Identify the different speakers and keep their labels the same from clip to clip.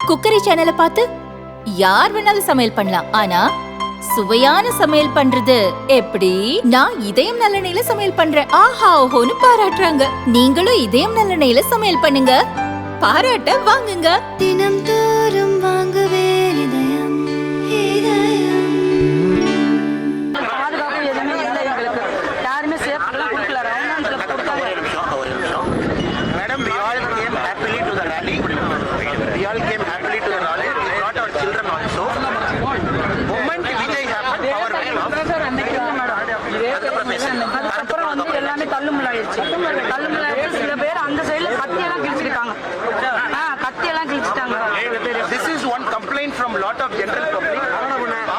Speaker 1: Cookery சேனலை பார்த்து யார் வேணாலும் சமையல் பண்ணலாம். ஆனா சுவையான சமையல் பண்றது எப்படி? நான் இதயம் நல்லெண்ணெயில சமையல் பண்றேன். ஆஹா ஓஹோன்னு பாராட்டுறாங்க. நீங்களும் இதயம் நல்லெண்ணெயில சமையல் பண்ணுங்க, பாராட்ட வாங்குங்க.
Speaker 2: தினம் தோறும் வாங்குவே இதயம் இதயம்.
Speaker 3: பாதுகாப்பு எதுவுமே இல்லை எங்களுக்கு. யாருமே சேஃப்டிலாம் கொடுக்கல.
Speaker 4: Madam, we all came happily to the rally. We all came happily to the rally. We brought our children also. Moment Vijay happened, power went off.
Speaker 3: அதுக்கப்புறம் வந்து எல்லாமே தள்ளுமுள்ளாயிருச்சு. தள்ளுமுள்ளாயிருச்சு. சில பேர் அந்த சைடுல கத்தியெல்லாம் கிழிச்சிருக்காங்க. கத்தியெல்லாம் கிழிச்சிட்டாங்க.
Speaker 4: This is one complaint from lot of general public.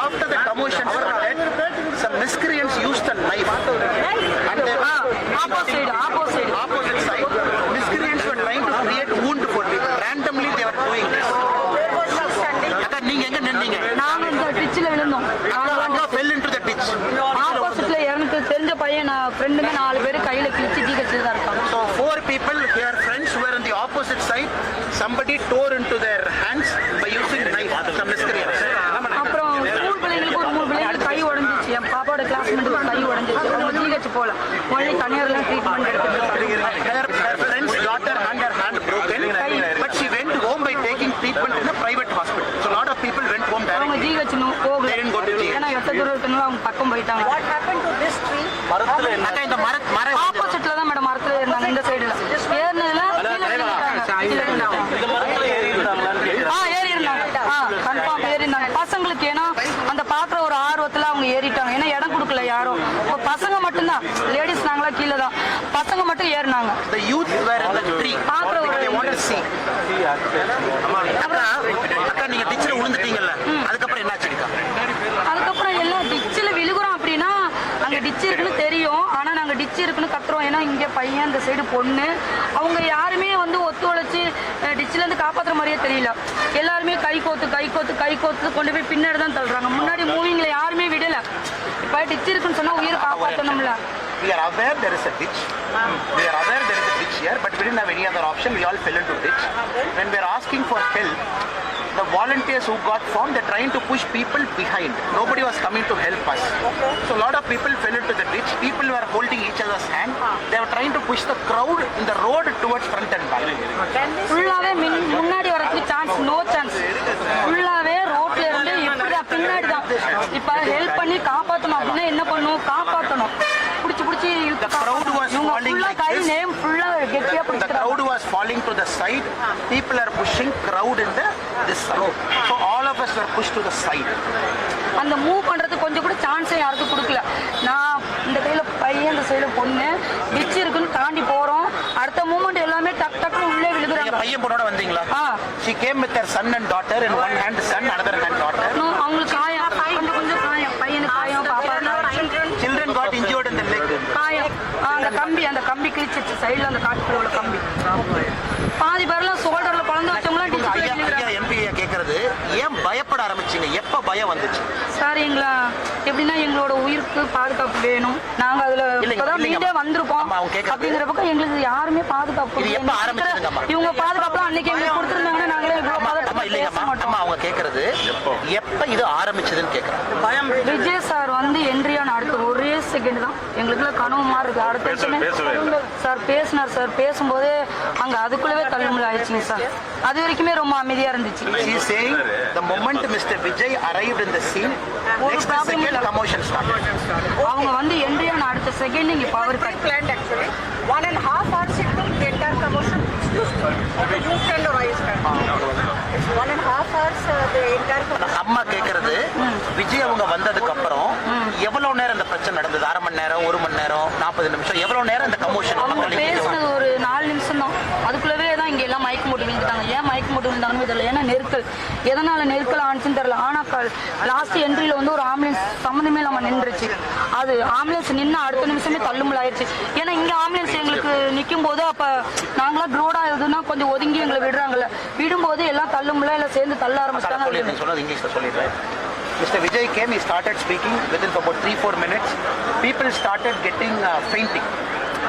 Speaker 4: After the commotion started, some miscreants used a knife. And they opposite side. Miscreants were trying to create wound for people. Randomly they were doing this. நீங்க எங்க நின்னீங்க?
Speaker 3: நாங்க இந்த டிச்சில விழுந்தோம்.
Speaker 4: fell into the ditch.
Speaker 3: ஆப்போசிட்ல எனக்கு தெரிஞ்ச பையன் நான் ஃப்ரெண்டுங்க 4 பேர் கையில கிழிச்சு ஜிஹெச்ல தான் இருக்காங்க.
Speaker 4: So 4 people, their friends were on the opposite side. Somebody tore into their hands by using knife. Some miscreants.
Speaker 3: அப்புறம் ஸ்கூல் பிள்ளைங்களுக்கு ஒரு 3 பிள்ளைங்களுக்கு கை உடைஞ்சிச்சு. என் பாப்பாவோட கிளாஸ்மேட்டுக்கு கை உடைஞ்சிச்சு. அவங்க ஜிஹெச் போல ஒன்லி தனியார்லாம் ட்ரீட்மெண்ட் எடுத்துட்டு
Speaker 4: Her friend's daughter had her hand broken, but she went home by taking treatment in a private hospital. So a lot of people went home
Speaker 3: அவங்க
Speaker 4: directly.
Speaker 3: GH போகல.
Speaker 4: They didn't go to GH.
Speaker 3: ஏன்னா எத்த தூரம் இருக்கனால அவங்க பக்கம் போயிட்டாங்க.
Speaker 4: அக்கா, இந்த மர
Speaker 3: ஆப்போசிட்ல தான் மேடம் மரத்துல இருந்தாங்க. இந்த சைடுல ஏறினதுல ஏறி இருந்தாங்க. கன்ஃபார்ம் ஏறி இருந்தாங்க. பசங்களுக்கு ஏன்னா அந்த பாக்குற ஒரு ஆர்வத்துல அவங்க ஏறிட்டாங்க. ஏன்னா இடம் கொடுக்கல யாரும். பசங்க மட்டும்தான், லேடிஸ் நாங்களா கீழே தான். பசங்க மட்டும் ஏறினாங்க.
Speaker 4: The youth were in the tree. They want to see. அக்கா, நீங்க டிச்சில விழுந்துட்டீங்கல்ல, அதுக்கப்புறம் என்னாச்சுக்கா?
Speaker 3: அதுக்கப்புறம் எல்லாம் டிச்சில் விழுகுறோம் அப்படின்னா அங்கே டிச்சு இருக்குன்னு தெரியும். ஆனால் நாங்கள் டிச்சு இருக்குன்னு கத்துறோம். ஏன்னா இங்கே பையன் இந்த சைடு பொண்ணு, அவங்க யாருமே வந்து ஒத்துழைச்சி டிச்சிலேருந்து காப்பாற்றுற மாதிரியே தெரியல. எல்லாருமே கை கோத்து கொண்டு போய் பின்னாடி தான் தள்ளுறாங்க. முன்னாடி மூவிங்கில் யாருமே விடலை. இப்போ டிச்சு இருக்குன்னு சொன்னால் உயிரை காப்பாற்றணும்ல.
Speaker 4: We are aware there is a ditch. We are aware there is a ditch here, but we didn't have any other option. We all fell into ditch. When we are asking for help, the volunteers who got formed, they're trying to push people behind. Nobody was coming to help us. So a lot of people fell into the ditch. People were holding each other's hand. They were trying to push the crowd in the road towards front and back.
Speaker 3: ஃபுல்லாகவே முன்னாடி வரதுக்கு chance, no chance. ஃபுல்லாகவே ரோட்ல இருந்து இப்படி பின்னாடி தான். இப்போ ஹெல்ப் பண்ணி காப்பாற்றணும் அப்படின்னா என்ன பண்ணணும்? காப்பாற்றணும். பிடிச்சி
Speaker 4: The crowd was falling like
Speaker 3: guy
Speaker 4: this.
Speaker 3: Name ஃபுல்லாக கெட்டியாக
Speaker 4: The
Speaker 3: பிடிச்சி
Speaker 4: crowd was falling to the side. People are pushing crowd in this side. So all of us were pushed to the side.
Speaker 3: அந்த move பண்றதுக்கு கொஞ்சம் கூட சான்ஸே யாருக்கும் கொடுக்கல. நான் இந்த கையில பையன், இந்த சைடுல பொண்ணு, டிச்சு இருக்குன்னு தாண்டி போறோம். அடுத்த மூவ்மெண்ட் எல்லாமே டக்குன்னு உள்ளே விழுகுறாங்க.
Speaker 4: பையன் பொண்ணோட வந்தீங்களா? She came with her son and daughter. In one hand son, another hand daughter.
Speaker 3: அவங்களுக்கு காயம், கொஞ்சம் காயம். பையனுக்கு காயம், பாப்பா
Speaker 4: Children got injured in the leg.
Speaker 3: காயம். அந்த கம்பி கிழிச்சிச்சு சைடுல, அந்த காட்டுக்குள்ள உள்ள கம்பி. பாதி பேர்லாம் ஷோல்டர்ல குழந்தை வச்சவங்களாம் டிச்சு
Speaker 4: MP கேக்குறது, ஏன் பயப்பட ஆரம்பிச்சீங்க? எப்ப பயம் வந்துச்சு?
Speaker 3: சார் எங்களா எப்படின்னா எங்களோட உயிருக்கு பாதுகாப்பு வேணும். நாங்க அதுல இப்பதான் வீடே வந்திருக்கோம். அப்படிங்கிற பக்கம் எங்களுக்கு யாருமே பாதுகாப்பு.
Speaker 4: இது எப்ப ஆரம்பிச்சதுங்கம்மா?
Speaker 3: இவங்க பாதுகாப்புலாம் அன்னைக்கு எங்களுக்கு கொடுத்துருந்தாங்கன்னா நாங்களே
Speaker 4: அவங்க கேக்குறது எப்ப இது ஆரம்பிச்சதுன்னு கேக்குறாங்க.
Speaker 3: விஜய் சார் வந்து என்ட்ரியான அடுத்த ஒரே செகண்ட் தான் எங்களுக்குள்ள கனவு மாதிரி இருக்கு. அடுத்த சார் பேசினார். சார் பேசும்போதே அங்க அதுக்குள்ளவே தள்ளுமுள்ள ஆயிடுச்சுங்க சார். அது வரைக்குமே ரொம்ப அமைதியா இருந்துச்சு.
Speaker 4: She is saying the moment Mr. Vijay arrived in the scene, next second commotion started.
Speaker 3: அவங்க வந்து என்ட்ரியான அடுத்த செகண்ட் இங்க power cut.
Speaker 5: Planned actually 1.5 hours it took the entire commotion. You can rise. It's 1.5 hours the entire commotion.
Speaker 4: அம்மா கேக்குறது, விஜய் அவங்க வந்ததுக்கு அப்புறம் எவ்வளவு நேரம் இந்த பிரச்சனை நடந்தது? 1/2 மணி நேரம், 1 மணி நேரம், 40 நிமிஷம், எவ்வளவு நேரம் இந்த கமோஷன்?
Speaker 3: அவங்க பேசுனது ஒரு 4 நிமிஷம் தான். அதுக்குள்ளவே தான் இங்க எல்லாம் மயக்கம் போட்டு விழுந்துட்டாங்க. ஏன் மயக்கம் போட்டு விழுந்தாங்கன்னு தெரியல. ஏன்னா நெருக்கல், எதனால நெருக்கல் ஆனிச்சுன்னு தெரியல. ஆனா லாஸ்ட் என்ட்ரியில வந்து ஒரு ஆம்புலன்ஸ் சம்மந்தமே நம்ம நின்றுச்சு. அது ஆம்புலன்ஸ் நின்று அடுத்த நிமிஷமே தள்ளுமுள்ள ஆயிடுச்சு. ஏன்னா இங்க ஆம்புலன்ஸ் எங்களுக்கு நிற்கும் போது அப்ப நாங்களா க்ரோடா எதுனா கொஞ்சம் ஒதுங்கி எங்களை விடுறாங்கல்ல, விடும்போது எல்லாம் தள்ளுமுள்ள எல்லாம் சேர்ந்து தள்ள ஆரம்பிச்சிட்டாங்க.
Speaker 4: இங்கிலீஷ்ல சொல்லிடுறேன். Mr. Vijay came, he started speaking. Within about 3-4 minutes, people started getting fainting.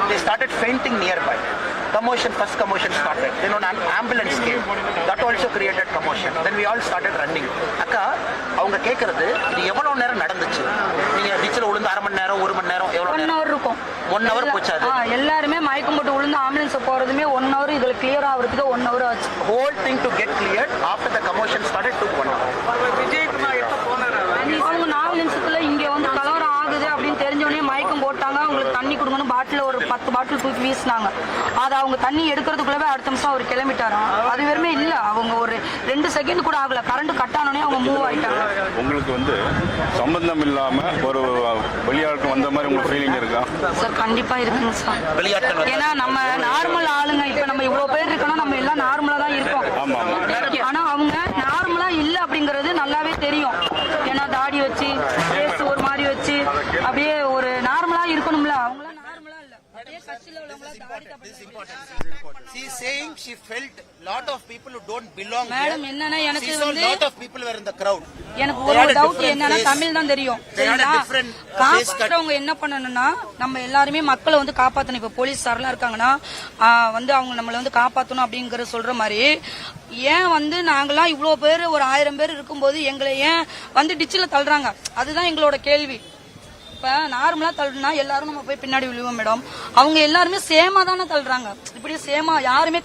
Speaker 4: They started fainting nearby. first commotion started. Then an ambulance came. That also created commotion. Then we all started running. அக்கா அவங்க கேக்குறது இது எவ்வளவு நேரம் நடந்துச்சு? நீங்க டிச்சில விழுந்து அரை மணி நேரம் 1 மணி நேரம் எவ்வளவு
Speaker 3: 1
Speaker 4: நேரம்?
Speaker 3: hour இருக்கும்.
Speaker 4: 1 hour போச்சு அது.
Speaker 3: எல்லாருமே மயக்கம் போட்டு விழுந்து ஆம்புலன்ஸ் போறதுமே 1 hour, இதுல கிளியர் ஆகிறதுக்கு 1 hour ஆச்சு.
Speaker 4: Whole thing to get cleared after the commotion started took 1 hour.
Speaker 3: அவங்க 4 நிமிஷத்துல இங்க வந்து கலவரம் ஆகுது அப்படின்னு தெரிஞ்சவொடனே மயக்கம் போட்டாங்க. அவங்களுக்கு தண்ணி கொடுங்கன்னு பாட்டில் ஒரு 10 பாட்டில் தூக்கி வீசினாங்க. அதை அவங்க தண்ணி எடுக்கிறதுக்குள்ளவே அடுத்த நிமிஷம் அவர் கிளம்பிட்டாராம். அது வெறுமே இல்ல, அவங்க ஒரு 2 செகண்ட் கூட ஆகல, கரண்ட் கட் ஆனோடனே அவங்க மூவ் ஆயிட்டாங்க.
Speaker 6: உங்களுக்கு வந்து சம்பந்தம் இல்லாம ஒரு வெளியாட்கள் வந்த மாதிரி உங்களுக்கு ஃபீலிங் இருக்கா?
Speaker 3: சார் கண்டிப்பா இருக்குங்க சார்.
Speaker 4: வெளியாட்கள்
Speaker 3: ஏன்னா நம்ம நார்மல் ஆளுங்க, இப்ப நம்ம இவ்வளவு பேர் இருக்கோம்னா நம்ம எல்லாம் நார்மலா தான் இருக்கோம்.
Speaker 6: ஆமா, ஆமா.
Speaker 3: ஆனா அவங்க நார்மலா இல்ல அப்படிங்கறது நல்லாவே தெரியும். ஏன்னா தாடி வச்சு ஃபேஸ் ஒரு மாதிரி வச்சு அப்படியே ஒரு நார்மலா இருக்கணும்ல, அவங்களாம் நார்மலா இல்ல. அதே கட்சியில உள்ளவங்களா தாடி
Speaker 4: She is saying she felt lot of people who don't belong here.
Speaker 3: Madam என்னன்னா எனக்கு
Speaker 4: She saw
Speaker 3: வந்து
Speaker 4: lot of people were in the crowd.
Speaker 3: எனக்கு
Speaker 4: They had
Speaker 3: ஒரு
Speaker 4: a
Speaker 3: டவுட்
Speaker 4: different
Speaker 3: என்னன்னா
Speaker 4: face.
Speaker 3: தமிழ் தான் தெரியும்.
Speaker 4: They had a
Speaker 3: சரிங்களா?
Speaker 4: different face cut.
Speaker 3: காப்பாத்துறவங்க என்ன பண்ணணும்னா நம்ம எல்லாருமே மக்களை வந்து காப்பாத்தணும். இப்ப போலீஸாரெல்லாம் இருக்காங்கன்னா வந்து அவங்க நம்மள வந்து காப்பாத்தணும் அப்படிங்கற சொல்ற மாதிரி, ஏன் வந்து நாங்கெல்லாம் இவ்வளவு பேர் ஒரு 1000 பேர் இருக்கும்போது எங்களை ஏன் வந்து டிச்சில தள்ளுறாங்க? அதுதான் எங்களோட கேள்வி. இப்ப நார்மலா தள்ளுனா எல்லாரும் நம்ம போய் பின்னாடி விழுவோம் மேடம். அவங்க எல்லாருமே சேமா தானே தள்ளுறாங்க. இப்படி சேமா யாருமே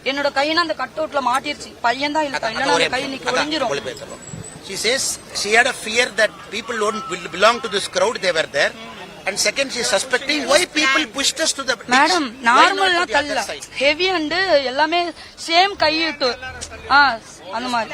Speaker 3: என்னோட கையினா அந்த கட் அவுட்ல மாட்டிருச்சு. பையன் தான் இல்ல, இல்லன்னா அந்த கை நிக்க ஒளிஞ்சிரும்.
Speaker 4: She says she had a fear that people don't belong to this crowd. They were there. And second, she is suspecting why people pushed us to the ditch.
Speaker 3: Madam
Speaker 4: Why not
Speaker 3: நார்மலா
Speaker 4: to the other
Speaker 3: தள்ள
Speaker 4: side?
Speaker 3: Heavy and எல்லாமே same கையிட்டு அந்த மாதிரி